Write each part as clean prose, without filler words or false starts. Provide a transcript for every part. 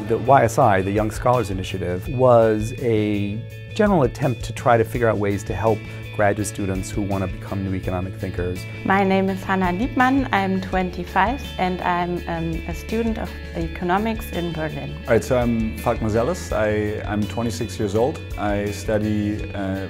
The YSI, the Young Scholars Initiative, was a general attempt to try to figure out ways to help graduate students who want to become new economic thinkers. My name is Hanna Liebmann, I'm 25 and I'm a student of economics in Berlin. All right, so I'm Falk Marcellus. I'm 26 years old. I study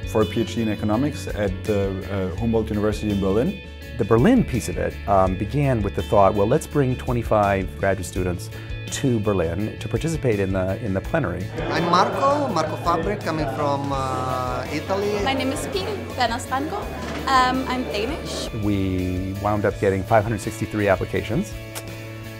for a PhD in economics at the Humboldt University in Berlin. The Berlin piece of it began with the thought, well, let's bring 25 graduate students to Berlin to participate in the plenary. I'm Marco Fabri, coming from Italy. My name is Ping Bernastranko. I'm Danish. We wound up getting 563 applications,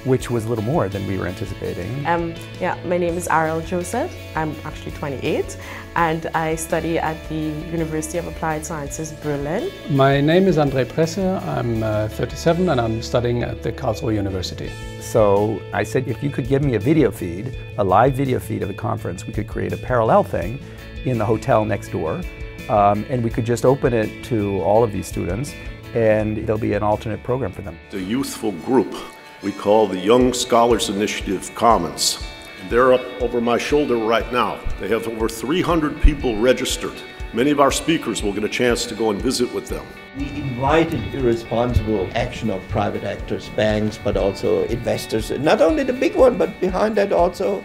which was a little more than we were anticipating. My name is Ariel Joseph. I'm actually 28 and I study at the University of Applied Sciences, Berlin. My name is André Presse. I'm 37 and I'm studying at the Karlsruhe University. So I said, if you could give me a video feed, a live video feed of the conference, we could create a parallel thing in the hotel next door, and we could just open it to all of these students, and there'll be an alternate program for them. The youthful group we call the Young Scholars Initiative Commons. They're up over my shoulder right now. They have over 300 people registered. Many of our speakers will get a chance to go and visit with them. We invited irresponsible action of private actors, banks, but also investors. Not only the big one, but behind that also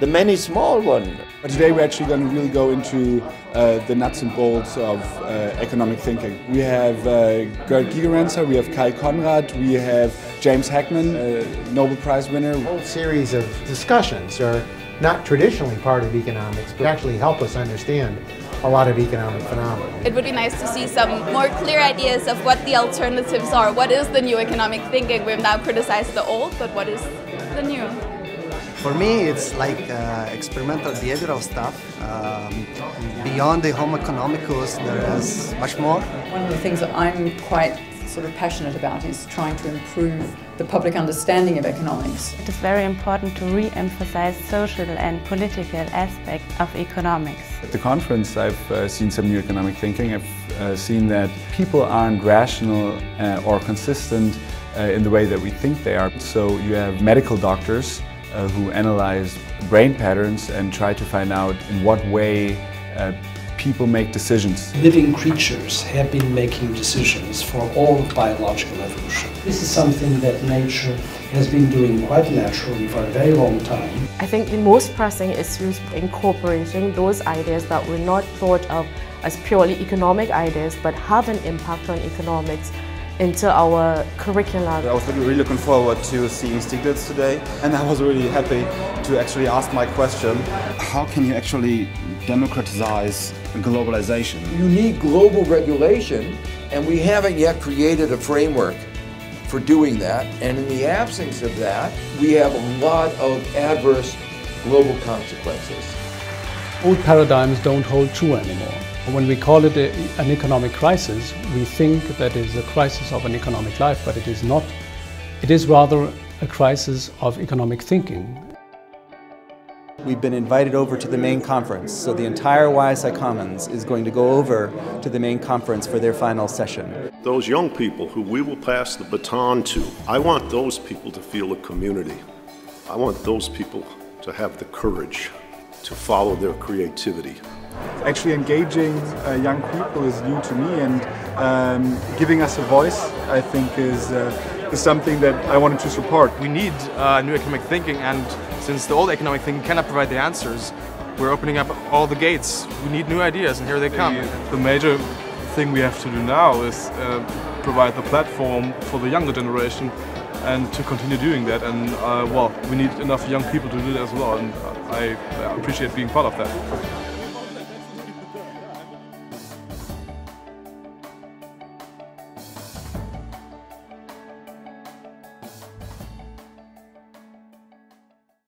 the many small ones. But today we're actually going to really go into the nuts and bolts of economic thinking. We have Gerd Gigerenzer, we have Kai Conrad, we have James Heckman, a Nobel Prize winner. A whole series of discussions are not traditionally part of economics, but actually help us understand a lot of economic phenomena. It would be nice to see some more clear ideas of what the alternatives are. What is the new economic thinking? We've now criticized the old, but what is the new? For me, it's like experimental behavioral stuff. Beyond the homo economicus, there is much more. One of the things that I'm quite sort of passionate about is trying to improve the public understanding of economics. It is very important to re-emphasize social and political aspects of economics. At the conference I've seen some new economic thinking. I've seen that people aren't rational or consistent in the way that we think they are. So you have medical doctors who analyze brain patterns and try to find out in what way people make decisions. Living creatures have been making decisions for all of biological evolution. This is something that nature has been doing quite naturally for a very long time. I think the most pressing issues incorporating those ideas that were not thought of as purely economic ideas but have an impact on economics into our curriculum. I was really looking forward to seeing Stiglitz today, and I was really happy to actually ask my question. How can you actually democratize globalization? You need global regulation, and we haven't yet created a framework for doing that, and in the absence of that, we have a lot of adverse global consequences. Old paradigms don't hold true anymore. When we call it an economic crisis, we think that it's a crisis of an economic life, but it is not. It is rather a crisis of economic thinking. We've been invited over to the main conference, so the entire YSI Commons is going to go over to the main conference for their final session. Those young people who we will pass the baton to, I want those people to feel a community. I want those people to have the courage to follow their creativity. Actually engaging young people is new to me, and giving us a voice, I think, is something that I wanted to support. We need new economic thinking, and since the old economic thinking cannot provide the answers, we're opening up all the gates. We need new ideas, and here they come. The major thing we have to do now is provide the platform for the younger generation and to continue doing that, and well, we need enough young people to do that as well, and I appreciate being part of that.